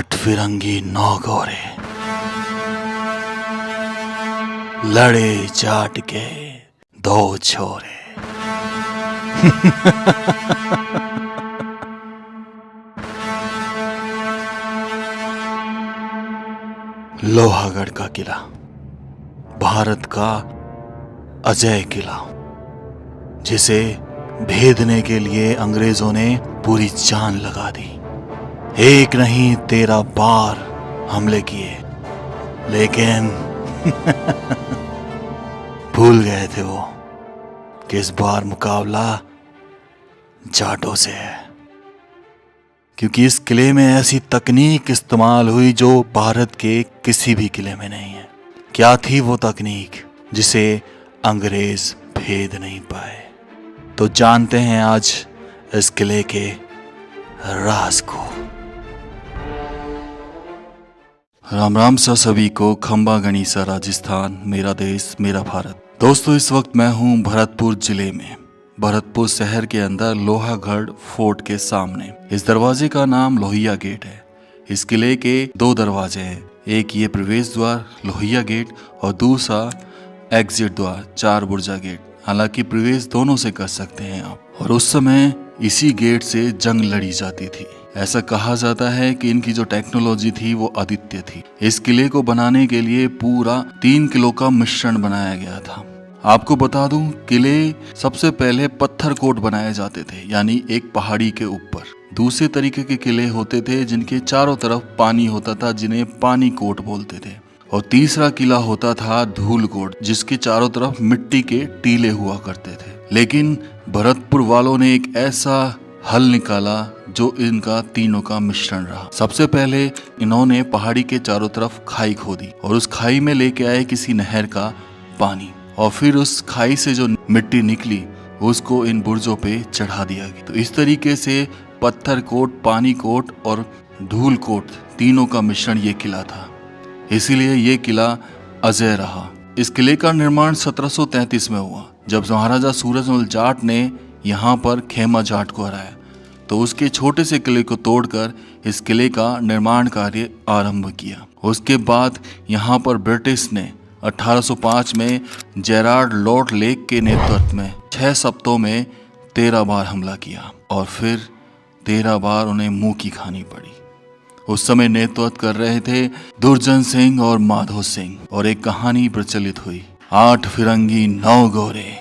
8 फिरंगी 9 गोरे लड़े जाट के 2 छोरे। लोहागढ़ का किला, भारत का अजय किला, जिसे भेदने के लिए अंग्रेजों ने पूरी जान लगा दी। एक नहीं 13 बार हमले किए, लेकिन भूल गए थे वो कि इस बार मुकाबला जाटों से है, क्योंकि इस किले में ऐसी तकनीक इस्तेमाल हुई जो भारत के किसी भी किले में नहीं है। क्या थी वो तकनीक जिसे अंग्रेज भेद नहीं पाए? तो जानते हैं आज इस किले के राज को। राम राम सा सभी को, खंबा गणिसा राजस्थान, मेरा देश मेरा भारत। दोस्तों, इस वक्त मैं हूँ भरतपुर जिले में, भरतपुर शहर के अंदर लोहागढ़ फोर्ट के सामने। इस दरवाजे का नाम लोहिया गेट है। इस किले के 2 दरवाजे हैं, एक ये प्रवेश द्वार लोहिया गेट और दूसरा एग्जिट द्वार 4 बुर्जा गेट। हालांकि प्रवेश दोनों से कर सकते हैं आप। और उस समय इसी गेट से जंग लड़ी जाती थी। ऐसा कहा जाता है कि इनकी जो टेक्नोलॉजी थी वो अद्वितीय थी। इस किले को बनाने के लिए पूरा 3 किलो का मिश्रण बनाया गया था। आपको बता दूं, किले सबसे पहले पत्थर कोट बनाए जाते थे, यानी एक पहाड़ी के ऊपर। दूसरे तरीके के किले होते थे जिनके चारों तरफ पानी होता था, जिन्हें पानी कोट बोलते थे। और तीसरा किला होता था धूल कोट, जिसके चारों तरफ मिट्टी के टीले हुआ करते थे। लेकिन भरतपुर वालों ने एक ऐसा हल निकाला जो इनका तीनों का मिश्रण रहा। सबसे पहले इन्होंने पहाड़ी के चारों तरफ खाई खोदी और उस खाई में लेके आए किसी नहर का पानी, और फिर उस खाई से जो मिट्टी निकली उसको इन बुर्जों पे चढ़ा दिया गया। तो इस तरीके से पत्थर कोट, पानी कोट और धूल कोट तीनों का मिश्रण ये किला था। इसीलिए ये किला अजय रहा। इस किले का निर्माण 1733 में हुआ, जब महाराजा सूरजमल जाट ने यहाँ पर खेमा जाट को हराया। तो उसके छोटे से किले को तोड़कर इस किले का निर्माण कार्य आरंभ किया। उसके बाद यहाँ पर ब्रिटिश ने 1805 में जेरार्ड लॉर्ड लेक के नेतृत्व में 6 सप्ताहों में 13 बार हमला किया, और फिर 13 बार उन्हें मुंह की खानी पड़ी। उस समय नेतृत्व कर रहे थे दुर्जन सिंह और माधो सिंह, और एक कहानी प्रचलित हुई, 8 फिरंगी 9 गोरे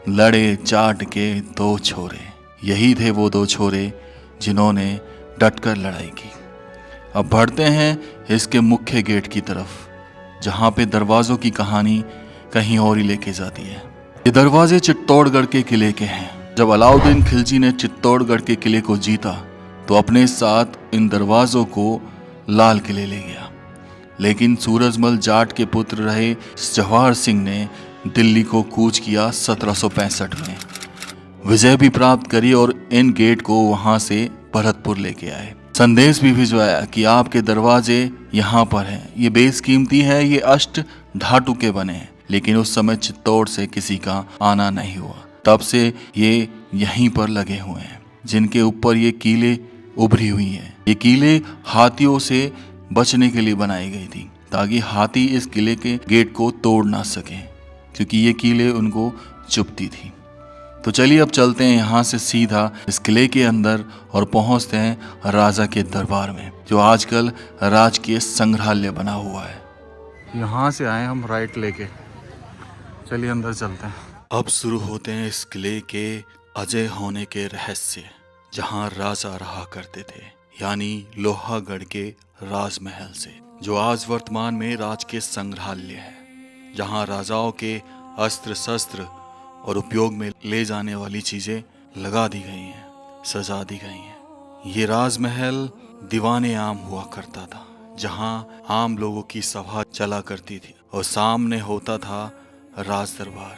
लड़े जाट के 2 छोरे। यही थे वो 2 छोरे जिन्होंने डटकर लड़ाई की। अब बढ़ते हैं इसके मुख्य गेट की तरफ, जहाँ पे दरवाजों की कहानी कहीं और ही लेके जाती है। ये दरवाजे चित्तौड़गढ़ के किले के हैं। जब अलाउद्दीन खिलजी ने चित्तौड़गढ़ के किले को जीता तो अपने साथ इन दरवाजों को लाल किले ले गया। लेकिन सूरजमल जाट के पुत्र रहे जवाहर सिंह ने दिल्ली को कूच किया 1765 में, विजय भी प्राप्त करी और इन गेट को वहां से भरतपुर लेके आए। संदेश भी भिजवाया कि आपके दरवाजे यहाँ पर हैं, ये बेशकीमती है, ये अष्ट धातु के बने हैं। लेकिन उस समय चित्तौड़ से किसी का आना नहीं हुआ। तब से ये यहीं पर लगे हुए हैं, जिनके ऊपर ये कीले उभरी हुई हैं। ये कीले हाथियों से बचने के लिए बनाई गई थी, ताकि हाथी इस किले के गेट को तोड़ ना सके, क्योंकि ये कीले उनको चुभती थी। तो चलिए अब चलते हैं यहाँ से सीधा इस किले के अंदर और पहुँचते हैं राजा के दरबार में, जो आजकल राजकीय संग्रहालय बना हुआ है। यहाँ से आए हम राइट लेके, चलिए अंदर चलते हैं। अब शुरू होते हैं इस किले के अजय होने के रहस्य, जहाँ राजा रहा करते थे, यानी लोहागढ़ के राजमहल से, जो आज वर्तमान में राजकीय संग्रहालय है, जहाँ राजाओं के अस्त्र शस्त्र और उपयोग में ले जाने वाली चीजें लगा दी गई हैं, सजा दी गई हैं। ये राजमहल दीवाने आम हुआ करता था, जहाँ आम लोगों की सभा चला करती थी, और सामने होता था राज दरबार,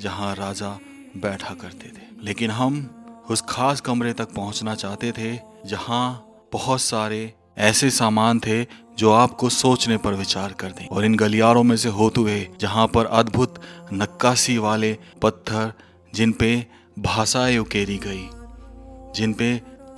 जहाँ राजा बैठा करते थे। लेकिन हम उस खास कमरे तक पहुंचना चाहते थे, जहाँ बहुत सारे ऐसे सामान थे जो आपको सोचने पर विचार कर दें। और इन गलियारों में से होते हुए जहाँ पर अद्भुत नक्काशी वाले पत्थर, जिन पे भाषाएं उकेरी गई, जिन पे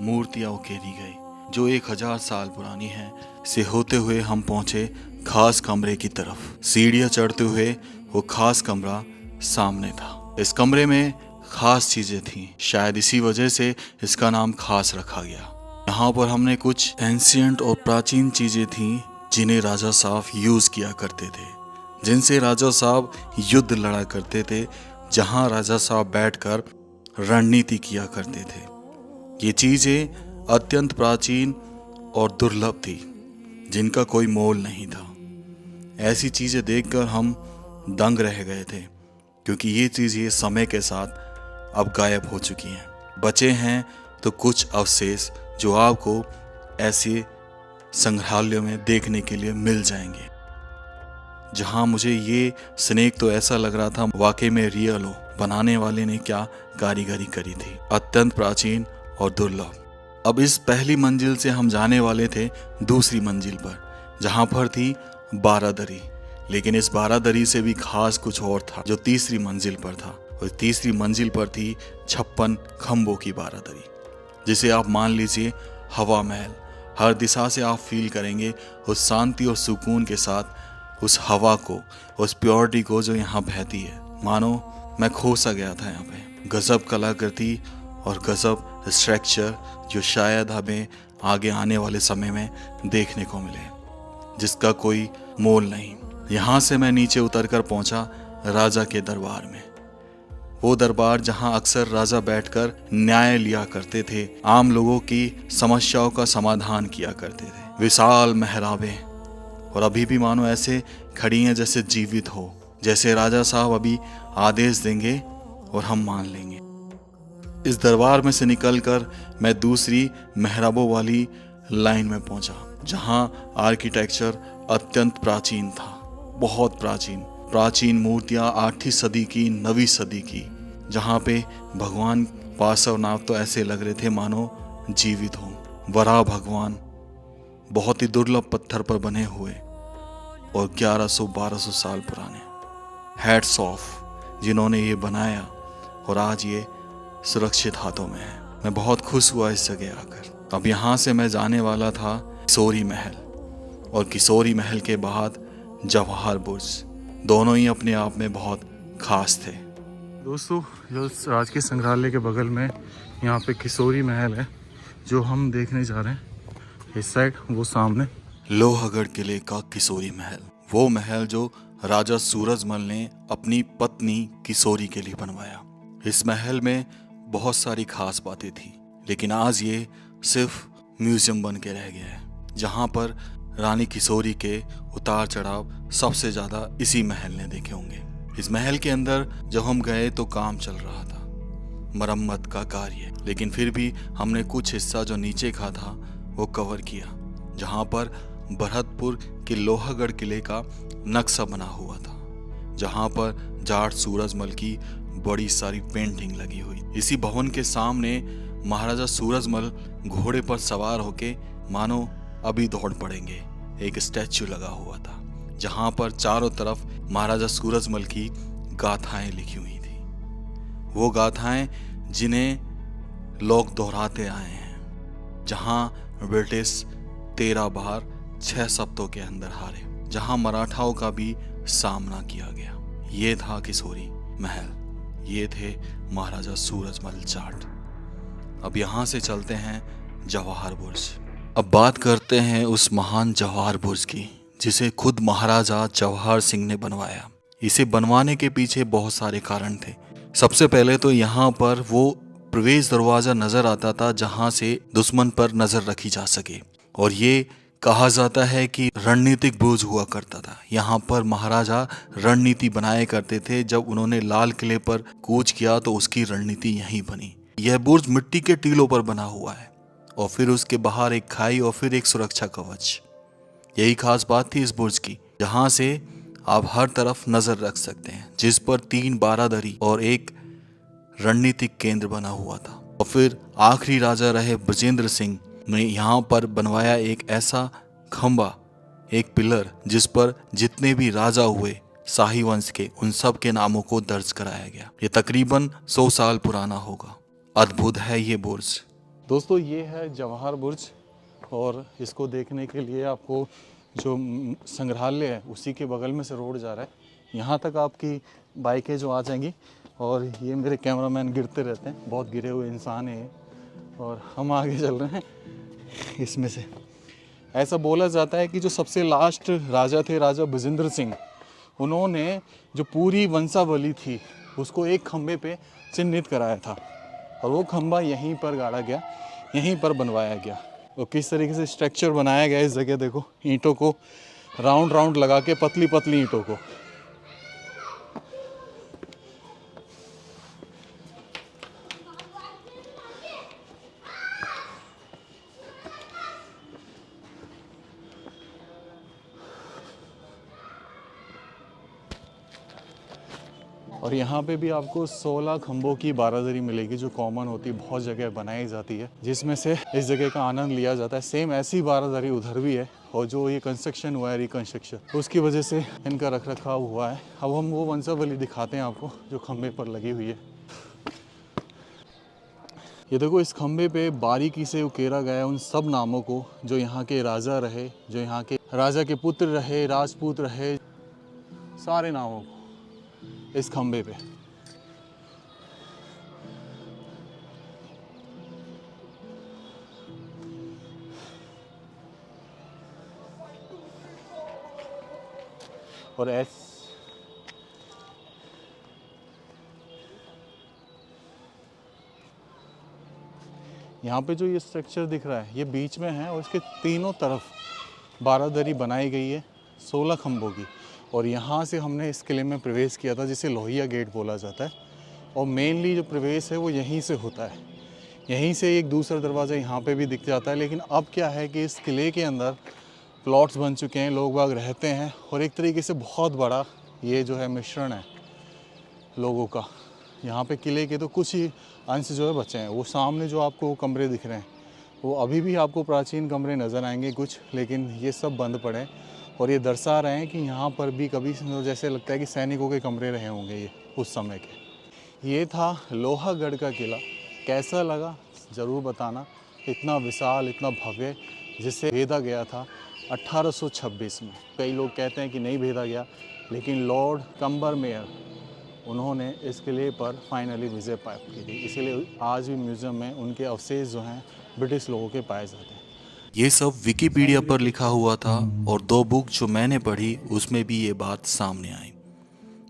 मूर्तियां उकेरी गई, जो 1000 साल पुरानी है, से होते हुए हम पहुंचे खास कमरे की तरफ। सीढ़ियां चढ़ते हुए वो खास कमरा सामने था। इस कमरे में खास चीजें थीं, शायद इसी वजह से इसका नाम खास रखा गया। यहाँ पर हमने कुछ एंशियंट और प्राचीन चीजें थीं जिन्हें राजा साहब यूज किया करते थे, जिनसे राजा साहब युद्ध लड़ा करते थे, जहाँ राजा साहब बैठकर रणनीति किया करते थे। ये चीजें अत्यंत प्राचीन और दुर्लभ थी, जिनका कोई मोल नहीं था। ऐसी चीजें देखकर हम दंग रह गए थे, क्योंकि ये चीजें समय के साथ अब गायब हो चुकी हैं। बचे हैं तो कुछ अवशेष जो आपको ऐसे संग्रहालयों में देखने के लिए मिल जाएंगे, जहां मुझे ये स्नेक तो ऐसा लग रहा था वाकई में रियल हो। बनाने वाले ने क्या कारीगरी करी थी, अत्यंत प्राचीन और दुर्लभ। अब इस पहली मंजिल से हम जाने वाले थे दूसरी मंजिल पर, जहां पर थी बारादरी। लेकिन इस बारादरी से भी खास कुछ और था जो तीसरी मंजिल पर था। और तीसरी मंजिल पर थी 56 खंभों की बारादरी, जिसे आप मान लीजिए हवा महल। हर दिशा से आप फील करेंगे उस शांति और सुकून के साथ, उस हवा को, उस प्योरिटी को जो यहाँ बहती है। मानो मैं खो सा गया था यहाँ पे। गजब कलाकृति और गजब स्ट्रक्चर जो शायद हमें आगे आने वाले समय में देखने को मिले, जिसका कोई मोल नहीं। यहाँ से मैं नीचे उतरकर पहुंचा राजा के दरबार में। वो दरबार जहां अक्सर राजा बैठकर न्याय लिया करते थे, आम लोगों की समस्याओं का समाधान किया करते थे। विशाल मेहराबें, और अभी भी मानो ऐसे खड़ी हैं जैसे जीवित हो, जैसे राजा साहब अभी आदेश देंगे और हम मान लेंगे। इस दरबार में से निकलकर मैं दूसरी मेहराबों वाली लाइन में पहुंचा, जहां आर्किटेक्चर अत्यंत प्राचीन था, बहुत प्राचीन मूर्तियां 8वीं सदी की, 9वीं सदी की, जहाँ पे भगवान पार्श्वनाथ तो ऐसे लग रहे थे मानो जीवित हों। वराह भगवान बहुत ही दुर्लभ पत्थर पर बने हुए और 1100-1200 साल पुराने। हैट्स ऑफ जिन्होंने ये बनाया और आज ये सुरक्षित हाथों में है। मैं बहुत खुश हुआ इस जगह आकर। अब यहाँ से मैं जाने वाला था किशोरी महल, और किशोरी महल के बाद जवाहर बुर्ज। दोनों ही अपने आप में बहुत खास थे। दोस्तों, जो राजकीय संग्रहालय के बगल में यहाँ पे किशोरी महल है, जो हम देखने जा रहे हैं। इस साइड, वो सामने लोहागढ़ किले का किशोरी महल, वो महल जो राजा सूरजमल ने अपनी पत्नी किशोरी के लिए बनवाया। इस महल में बहुत सारी खास बातें थी, लेकिन आज ये सिर्फ म्यूजियम बन के रह गया है, जहाँ पर रानी किशोरी के उतार चढ़ाव सबसे ज्यादा इसी महल ने देखे होंगे। इस महल के अंदर जब हम गए तो काम चल रहा था, मरम्मत का कार्य, लेकिन फिर भी हमने कुछ हिस्सा जो नीचे का था वो कवर किया, जहाँ पर भरतपुर के लोहागढ़ किले का नक्शा बना हुआ था, जहाँ पर जाट सूरजमल की बड़ी सारी पेंटिंग लगी हुई। इसी भवन के सामने महाराजा सूरजमल घोड़े पर सवार होके मानो अभी दौड़ पड़ेंगे, एक स्टैच्यू लगा हुआ था, जहां पर चारों तरफ महाराजा सूरजमल की गाथाएं लिखी हुई थी। वो गाथाएं जिन्हें लोग दोहराते आए हैं, जहां ब्रिटिश 13 बार 6 शब्दों के अंदर हारे, जहां मराठाओं का भी सामना किया गया। ये था किशोरी महल, ये थे महाराजा सूरजमल जाट। अब यहाँ से चलते हैं जवाहर बुर्ज। अब बात करते हैं उस महान जवाहर बुर्ज की, जिसे खुद महाराजा जवाहर सिंह ने बनवाया। इसे बनवाने के पीछे बहुत सारे कारण थे। सबसे पहले तो यहाँ पर वो प्रवेश दरवाजा नजर आता था, जहाँ से दुश्मन पर नजर रखी जा सके, और ये कहा जाता है कि रणनीतिक बुर्ज हुआ करता था। यहाँ पर महाराजा रणनीति बनाए करते थे। जब उन्होंने लाल किले पर कूच किया तो उसकी रणनीति यहीं बनी। यह बुर्ज मिट्टी के टीलों पर बना हुआ है, और फिर उसके बाहर एक खाई और फिर एक सुरक्षा कवच। यही खास बात थी इस बुर्ज की, जहां से आप हर तरफ नजर रख सकते हैं, जिस पर 3 बारादरी और एक रणनीतिक केंद्र बना हुआ था। और फिर आखिरी राजा रहे बृजेंद्र सिंह ने यहाँ पर बनवाया एक ऐसा खंबा, एक पिलर, जिस पर जितने भी राजा हुए शाही वंश के, उन सब के नामों को दर्ज कराया गया। ये तकरीबन 100 साल पुराना होगा। अद्भुत है ये बुर्ज। दोस्तों, ये है जवाहर बुर्ज, और इसको देखने के लिए आपको जो संग्रहालय है उसी के बगल में से रोड जा रहा है, यहाँ तक आपकी बाइकें जो आ जाएंगी। और ये मेरे कैमरामैन गिरते रहते हैं, बहुत गिरे हुए इंसान हैं और हम आगे चल रहे हैं इसमें से। ऐसा बोला जाता है कि जो सबसे लास्ट राजा थे, राजा बजिंदर सिंह, उन्होंने जो पूरी वंशावली थी उसको एक खंबे पे चिन्हित कराया था और वो खंबा यहीं पर गाड़ा गया, यहीं पर बनवाया गया। और किस तरीके से स्ट्रक्चर बनाया गया इस जगह देखो, ईंटों को राउंड राउंड लगा के, पतली पतली ईंटों को। और यहाँ पे भी आपको 16 खंभों की बारादरी मिलेगी जो कॉमन होती है, बहुत जगह बनाई जाती है, जिसमें से इस जगह का आनंद लिया जाता है। सेम ऐसी बारादरी उधर भी है और जो ये कंस्ट्रक्शन हुआ है, रिकंस्ट्रक्शन, उसकी वजह से इनका रख रखाव हुआ है। अब हम वो वंशावली दिखाते हैं आपको जो खंभे पर लगी हुई है। ये देखो, इस खंभे पे बारीकी से उकेरा गया है उन सब नामों को जो यहाँ के राजा रहे, जो यहाँ के राजा के पुत्र रहे, राजपूत रहे, सारे नामों को इस खंभे पे। और यहाँ पे जो ये स्ट्रक्चर दिख रहा है ये बीच में है और इसके तीनों तरफ बारादरी बनाई गई है 16 खंभों की। और यहाँ से हमने इस किले में प्रवेश किया था जिसे लोहिया गेट बोला जाता है। और मेनली जो प्रवेश है वो यहीं से होता है, यहीं से एक दूसरा दरवाज़ा यहाँ पे भी दिख जाता है। लेकिन अब क्या है कि इस किले के अंदर प्लॉट्स बन चुके हैं, लोग बाग रहते हैं और एक तरीके से बहुत बड़ा ये जो है मिश्रण है लोगों का। यहाँ पे किले के तो कुछ ही अंश जो है बचे हैं। वो सामने जो आपको कमरे दिख रहे हैं वो अभी भी आपको प्राचीन कमरे नज़र आएंगे कुछ, लेकिन ये सब बंद पड़े हैं और ये दर्शा रहे हैं कि यहाँ पर भी कभी जैसे लगता है कि सैनिकों के कमरे रहे होंगे ये उस समय के। ये था लोहागढ़ का किला। कैसा लगा ज़रूर बताना। इतना विशाल, इतना भव्य, जिसे भेदा गया था 1826 में। कई लोग कहते हैं कि नहीं भेदा गया, लेकिन लॉर्ड कंबरमेयर उन्होंने इस किले पर फाइनली विजय प्राप्त की थी। इसीलिए आज भी म्यूज़ियम में उनके अवशेष जो हैं ब्रिटिश लोगों के पाए जाते हैं। ये सब विकिपीडिया पर लिखा हुआ था और 2 बुक जो मैंने पढ़ी उसमें भी ये बात सामने आई।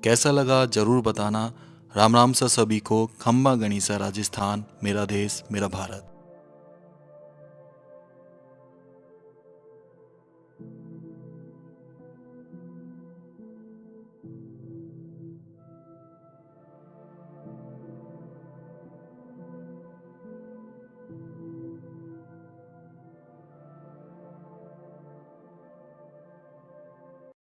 कैसा लगा ज़रूर बताना। राम राम सा सभी को। खम्बा गणिसा राजस्थान, मेरा देश मेरा भारत।